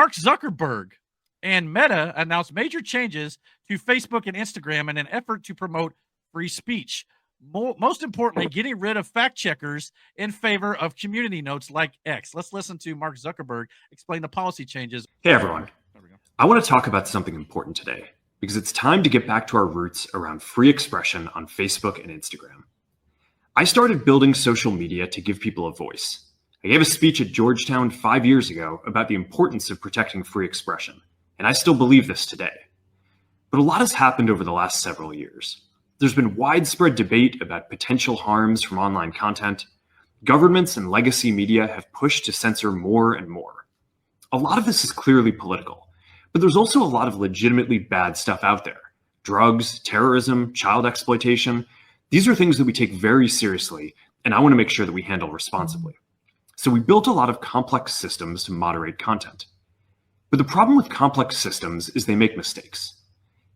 Mark Zuckerberg and Meta announced major changes to Facebook and Instagram in an effort to promote free speech. Most importantly, getting rid of fact checkers in favor of community notes like X. Let's listen to Mark Zuckerberg explain the policy changes. Hey, everyone. I want to talk about something important today because it's time to get back to our roots around free expression on Facebook and Instagram. I started building social media to give people a voice. I gave a speech at Georgetown 5 years ago about the importance of protecting free expression, and I still believe this today. But a lot has happened over the last several years. There's been widespread debate about potential harms from online content. Governments and legacy media have pushed to censor more and more. A lot of this is clearly political, but there's also a lot of legitimately bad stuff out there. Drugs, terrorism, child exploitation. These are things that we take very seriously, and I want to make sure that we handle responsibly. So we built a lot of complex systems to moderate content. But the problem with complex systems is they make mistakes.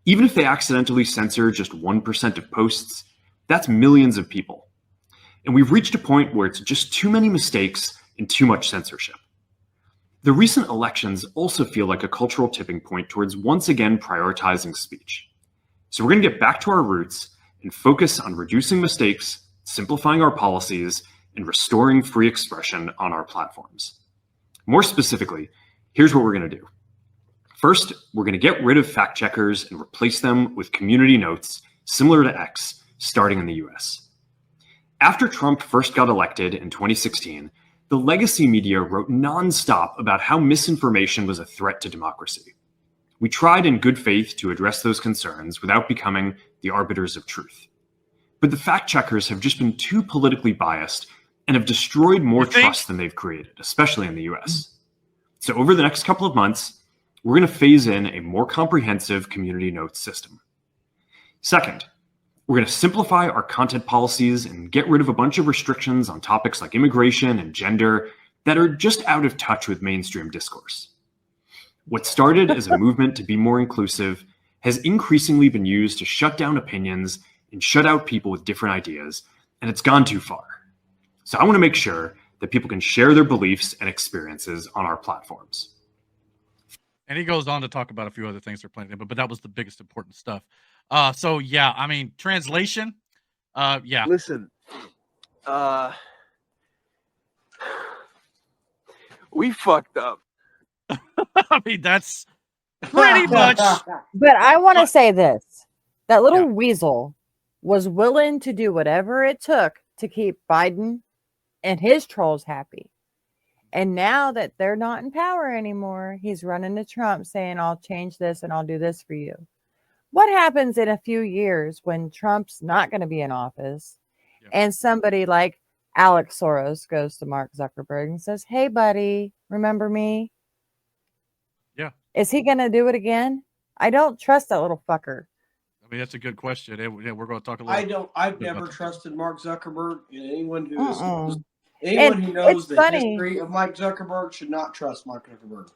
Even if they accidentally censor just 1% of posts, that's millions of people. And we've reached a point where it's just too many mistakes and too much censorship. The recent elections also feel like a cultural tipping point towards once again prioritizing speech. So we're going to get back to our roots and focus on reducing mistakes, simplifying our policies, and restoring free expression on our platforms. More specifically, here's what we're going to do. First, we're going to get rid of fact checkers and replace them with community notes similar to X, starting in the US. After Trump first got elected in 2016, the legacy media wrote nonstop about how misinformation was a threat to democracy. We tried in good faith to address those concerns without becoming the arbiters of truth. But the fact checkers have just been too politically biased and have destroyed more trust than they've created, especially in the US. So over the next couple of months, we're going to phase in a more comprehensive community notes system. Second, we're going to simplify our content policies and get rid of a bunch of restrictions on topics like immigration and gender that are just out of touch with mainstream discourse. What started as a movement to be more inclusive has increasingly been used to shut down opinions and shut out people with different ideas, and it's gone too far. So I want to make sure that people can share their beliefs and experiences on our platforms. And he goes on to talk about a few other things they're planning, but that was the biggest important stuff. So yeah, I mean, translation. Yeah. Listen, we fucked up. I mean, that's pretty much. But I want to say this: that little weasel was willing to do whatever it took to keep Biden and his trolls happy. And now that they're not in power anymore, he's running to Trump saying, I'll change this and I'll do this for you. What happens in a few years when Trump's not going to be in office and somebody like Alex Soros goes to Mark Zuckerberg and says, hey, buddy, remember me? Yeah. Is he going to do it again? I don't trust that little fucker. I mean, that's a good question. We're going to talk a little. I've never trusted Mark Zuckerberg, and anyone who knows the history of Mike Zuckerberg should not trust Mark Zuckerberg.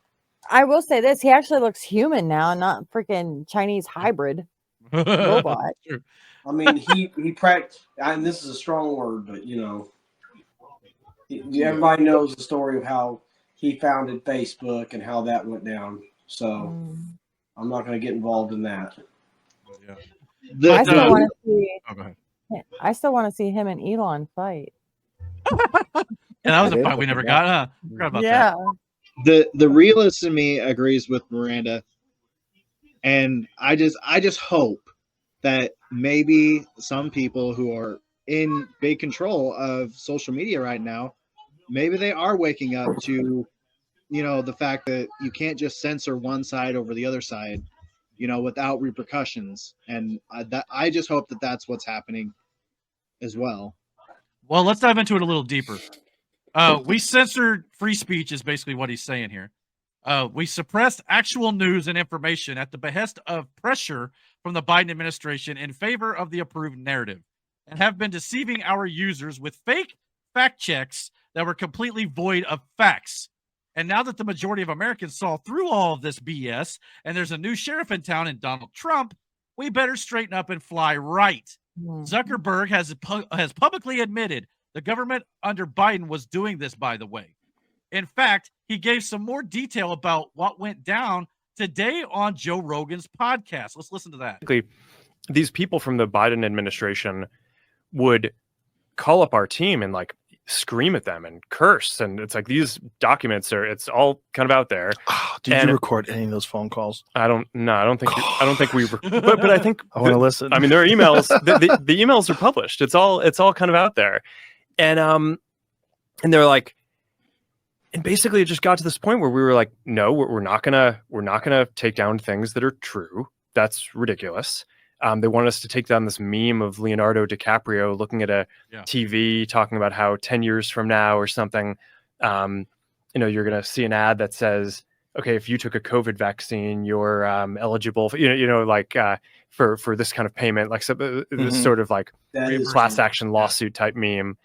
I will say this: he actually looks human now, not freaking Chinese hybrid robot. True. I mean, he practiced, and this is a strong word, but everybody knows the story of how he founded Facebook and how that went down. So I'm not going to get involved in that. Yeah. I still want to see. Oh, go ahead. I still want to see him and Elon fight. And that was a fight we never got, huh? Forgot about that. The realist in me agrees with Miranda, and I just hope that maybe some people who are in big control of social media right now, maybe they are waking up to, the fact that you can't just censor one side over the other side, without repercussions. And I just hope that that's what's happening as well. Well, let's dive into it a little deeper. We censored free speech is basically what he's saying here. We suppressed actual news and information at the behest of pressure from the Biden administration in favor of the approved narrative, and have been deceiving our users with fake fact checks that were completely void of facts. And now that the majority of Americans saw through all of this BS, and there's a new sheriff in town in Donald Trump, we better straighten up and fly right. Zuckerberg has publicly admitted the government under Biden was doing this, by the way. In fact, he gave some more detail about what went down today on Joe Rogan's podcast. Let's listen to that. These people from the Biden administration would call up our team and like scream at them and curse. And it's like, these documents it's all kind of out there. Did you record any of those phone calls? I don't think we, but I think I want to listen. I mean, there are emails, the emails are published. It's all kind of out there. And they're like, and basically it just got to this point where we were like, no, we're not gonna take down things that are true. That's ridiculous. They wanted us to take down this meme of Leonardo DiCaprio looking at a TV talking about how 10 years from now or something, you're going to see an ad that says, okay, if you took a COVID vaccine, you're eligible for, for this kind of payment, like this sort of like class action lawsuit type meme.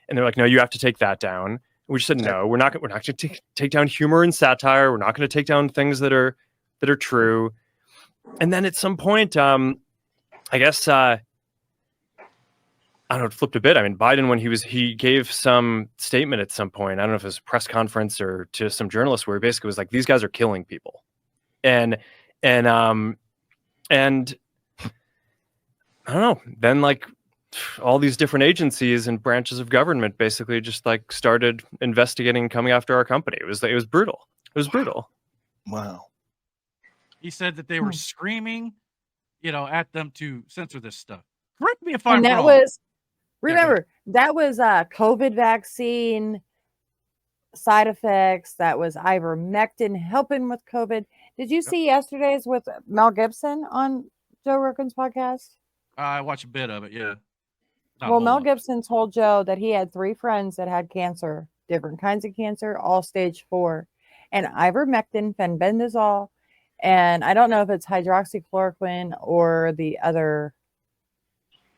And they're like, no, you have to take that down. And we just said, no, we're not going to take down humor and satire. We're not going to take down things that are true. And then at some point, I guess, I don't know, it flipped a bit. I mean, Biden, when he gave some statement at some point, I don't know if it was a press conference or to some journalists, where he basically was like, these guys are killing people. And I don't know, then like all these different agencies and branches of government basically just like started investigating and coming after our company. It was brutal. It was brutal. Wow. He said that they were screaming, at them to censor this stuff. Correct me if I'm wrong. That was COVID vaccine side effects. That was ivermectin helping with COVID. Did you see yesterday's with Mel Gibson on Joe Rogan's podcast? I watched a bit of it, yeah. Well, Mel Gibson told Joe that he had 3 friends that had cancer, different kinds of cancer, all stage 4, and ivermectin, fenbendazole, and I don't know if it's hydroxychloroquine or the other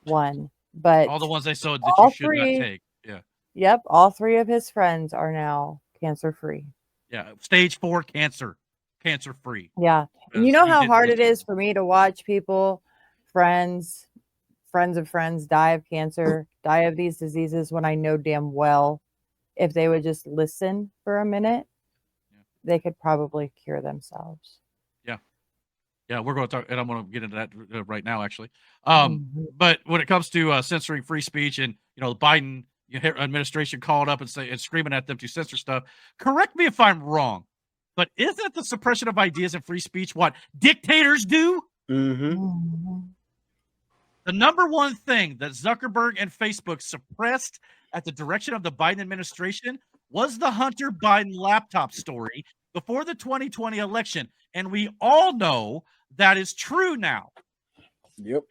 one, but all the ones they said that you should not take. Yeah. Yep. All 3 of his friends are now cancer free. Yeah. Stage 4 cancer free. Yeah. And you know how hard it is for me to watch people, friends of friends die of cancer, die of these diseases, when I know damn well if they would just listen for a minute, they could probably cure themselves. Yeah, we're going to talk, and I'm going to get into that right now, actually. But when it comes to censoring free speech, and the Biden administration called up and screaming at them to censor stuff. Correct me if I'm wrong, but isn't the suppression of ideas and free speech what dictators do? Mm-hmm. The number one thing that Zuckerberg and Facebook suppressed at the direction of the Biden administration was the Hunter Biden laptop story before the 2020 election. And we all know that is true now. Yep.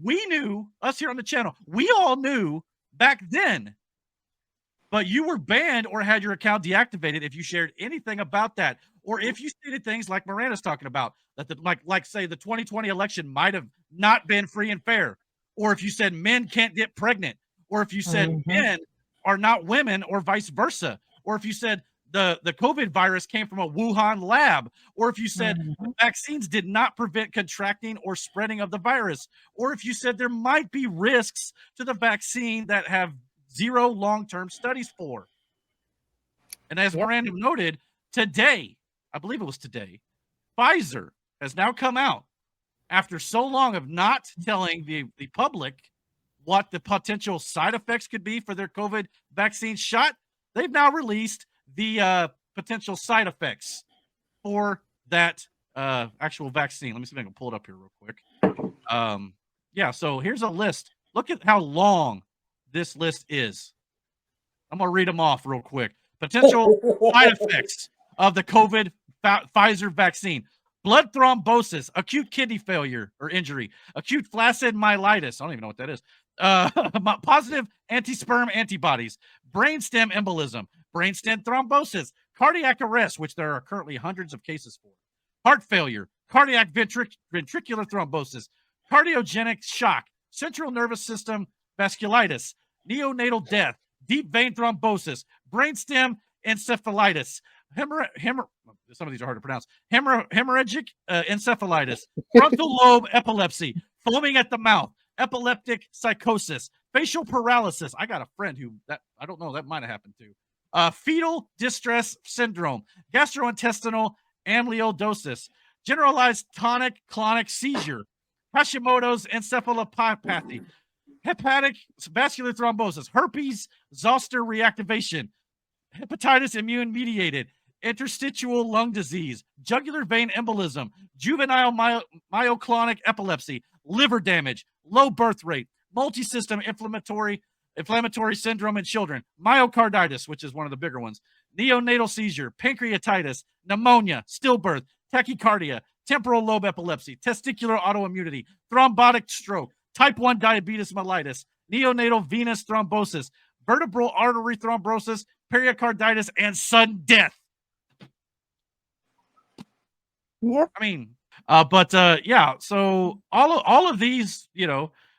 We knew, us here on the channel, we all knew back then, but you were banned or had your account deactivated if you shared anything about that, or if you stated things like Miranda's talking about, that like say the 2020 election might have not been free and fair, or if you said men can't get pregnant, or if you said men are not women, or vice versa, or if you said the COVID virus came from a Wuhan lab, or if you said vaccines did not prevent contracting or spreading of the virus, or if you said there might be risks to the vaccine that have 0 long-term studies for. And as Miranda noted, today, I believe it was today, Pfizer has now come out after so long of not telling the public what the potential side effects could be for their COVID vaccine shot. They've now released the potential side effects for that actual vaccine. Let me see if I can pull it up here real quick. So here's a list. Look at how long this list is. I'm going to read them off real quick. Potential side effects of the COVID Pfizer vaccine: blood thrombosis, acute kidney failure or injury, acute flaccid myelitis. I don't even know what that is. Positive anti-sperm antibodies, brainstem embolism, brainstem thrombosis, cardiac arrest, which there are currently hundreds of cases for, heart failure, cardiac ventricular thrombosis, cardiogenic shock, central nervous system vasculitis, neonatal death, deep vein thrombosis, brainstem encephalitis, some of these are hard to pronounce, hemorrhagic encephalitis, frontal lobe epilepsy, foaming at the mouth, epileptic psychosis, facial paralysis. I got a friend who I don't know, that might have happened to. fetal distress syndrome, gastrointestinal amyloidosis, generalized tonic-clonic seizure, Hashimoto's encephalopathy, hepatic vascular thrombosis, herpes zoster reactivation, hepatitis immune-mediated, interstitial lung disease, jugular vein embolism, juvenile myoclonic epilepsy, liver damage, low birth rate, multisystem inflammatory syndrome in children, myocarditis, which is one of the bigger ones, neonatal seizure, pancreatitis, pneumonia, stillbirth, tachycardia, temporal lobe epilepsy, testicular autoimmunity, thrombotic stroke, type 1 diabetes mellitus, neonatal venous thrombosis, vertebral artery thrombosis, pericarditis, and sudden death. Yep. I mean, yeah. So all of these,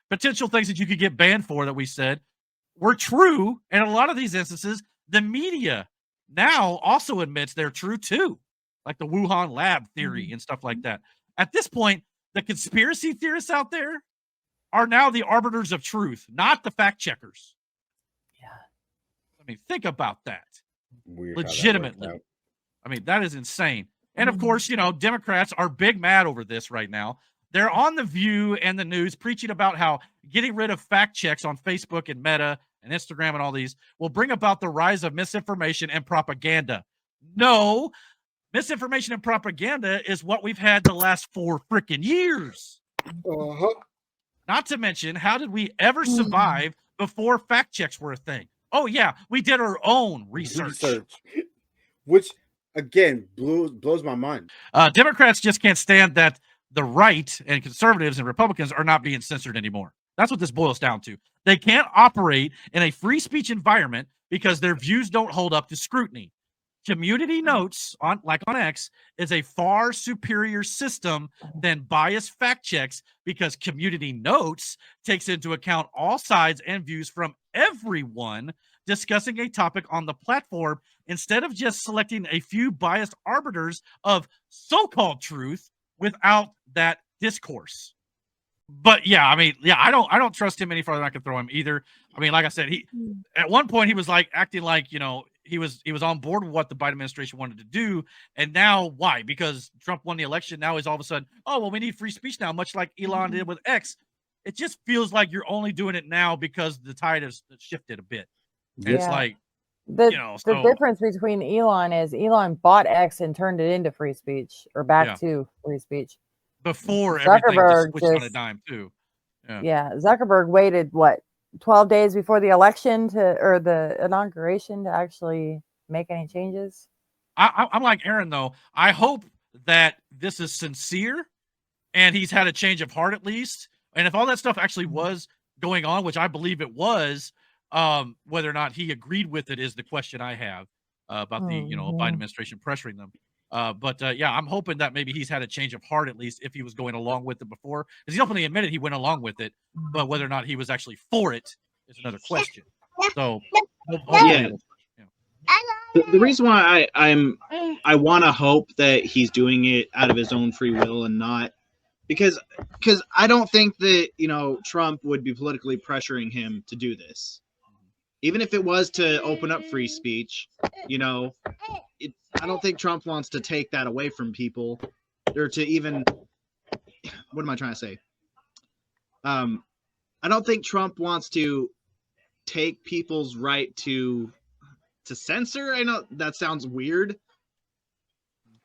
potential things that you could get banned for that we said were true, and in a lot of these instances, the media now also admits they're true too, like the Wuhan lab theory and stuff like that. At this point, the conspiracy theorists out there are now the arbiters of truth, not the fact checkers. Yeah. I mean, think about that. Weird. Legitimately. I mean, that is insane. And of course, Democrats are big mad over this right now. They're on The View and the news preaching about how getting rid of fact checks on Facebook and Meta and Instagram and all these will bring about the rise of misinformation and propaganda. No, misinformation and propaganda is what we've had the last 4 freaking years. Not to mention, how did we ever survive before fact checks were a thing? Oh, yeah, we did our own research. Which, again, blows my mind. Democrats just can't stand that the right and conservatives and Republicans are not being censored anymore. That's what this boils down to. They can't operate in a free speech environment because their views don't hold up to scrutiny. Community notes, on X, is a far superior system than biased fact checks because community notes takes into account all sides and views from everyone discussing a topic on the platform instead of just selecting a few biased arbiters of so-called truth without that discourse. But yeah, I mean, I don't trust him any further than I can throw him either. I mean, like I said, he at one point he was like acting like, he was on board with what the Biden administration wanted to do. And now why? Because Trump won the election. Now he's all of a sudden, oh, well, we need free speech now, much like Elon did with X. It just feels like you're only doing it now because the tide has shifted a bit. And it's like, the difference between Elon is Elon bought X and turned it into free speech or back to free speech. Before Zuckerberg everything just switched on a dime too. Yeah. Zuckerberg waited 12 days before the election or the inauguration to actually make any changes. I'm like Aaron though. I hope that this is sincere and he's had a change of heart at least. And if all that stuff actually was going on, which I believe it was, whether or not he agreed with it is the question I have about the Biden administration pressuring them. But I'm hoping that maybe he's had a change of heart at least if he was going along with it before, because he openly admitted he went along with it, but whether or not he was actually for it is another question. So, the reason why I want to hope that he's doing it out of his own free will and not because I don't think that Trump would be politically pressuring him to do this, even if it was to open up free speech. I don't think Trump wants to take that away from people or to even, what am I trying to say? I don't think Trump wants to take people's right to censor. I know that sounds weird,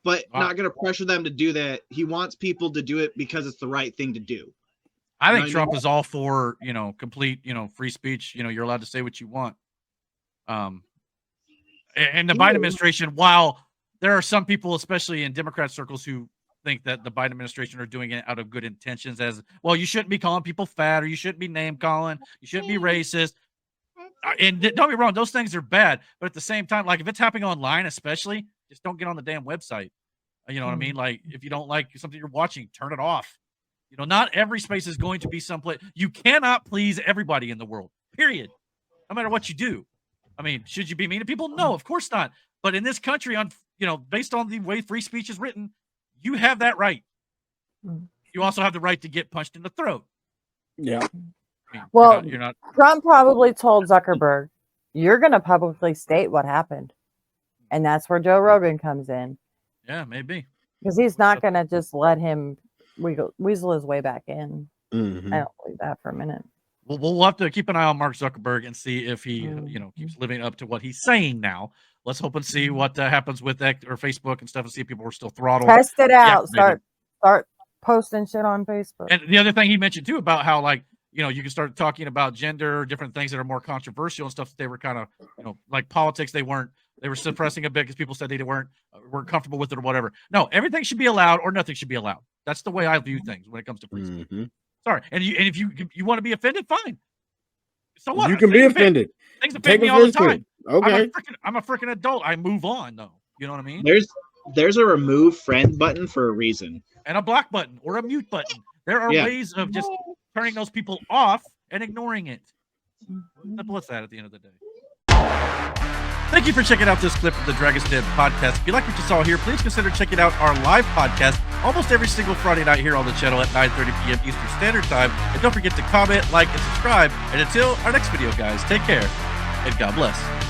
but not going to pressure them to do that. He wants people to do it because it's the right thing to do. I think Trump is all for, complete, free speech. You're allowed to say what you want. And the Biden administration, while there are some people, especially in Democrat circles, who think that the Biden administration are doing it out of good intentions, as well, you shouldn't be calling people fat, or you shouldn't be name calling, you shouldn't be racist. And don't get me wrong, those things are bad. But at the same time, like if it's happening online, especially, just don't get on the damn website. You know what I mean? Like if you don't like something you're watching, turn it off. Not every space is going to be someplace. You cannot please everybody in the world, period. No matter what you do. I mean, should you be mean to people? No, of course not. But in this country, based on the way free speech is written, you have that right. You also have the right to get punched in the throat. Yeah. You're not. Trump probably told Zuckerberg, you're going to publicly state what happened. And that's where Joe Rogan comes in. Yeah, maybe. Because he's not going to just let him weasel his way back in. Mhm. I don't believe that for a minute. Well, we'll have to keep an eye on Mark Zuckerberg and see if he, keeps living up to what he's saying now. Let's hope and see what happens with X or Facebook and stuff, and see if people are still throttled. Test it out. Yeah, start posting shit on Facebook. And the other thing he mentioned too about how you can start talking about gender, different things that are more controversial and stuff that they were kind of, like politics. They were suppressing a bit because people said they weren't comfortable with it or whatever. No, everything should be allowed or nothing should be allowed. That's the way I view things when it comes to free speech. Mm-hmm. Sorry, and if you want to be offended, fine. So what? You can be offended. Things offend me all the time. Okay. I'm a freaking adult. I move on though. You know what I mean? There's a remove friend button for a reason. And a block button or a mute button. There are ways of just turning those people off and ignoring it. Simple as that at the end of the day. Thank you for checking out this clip of the Dragon's Den podcast. If you like what you saw here, please consider checking out our live podcast almost every single Friday night here on the channel at 9:30 p.m. Eastern Standard Time. And don't forget to comment, like, and subscribe. And until our next video, guys, take care and God bless.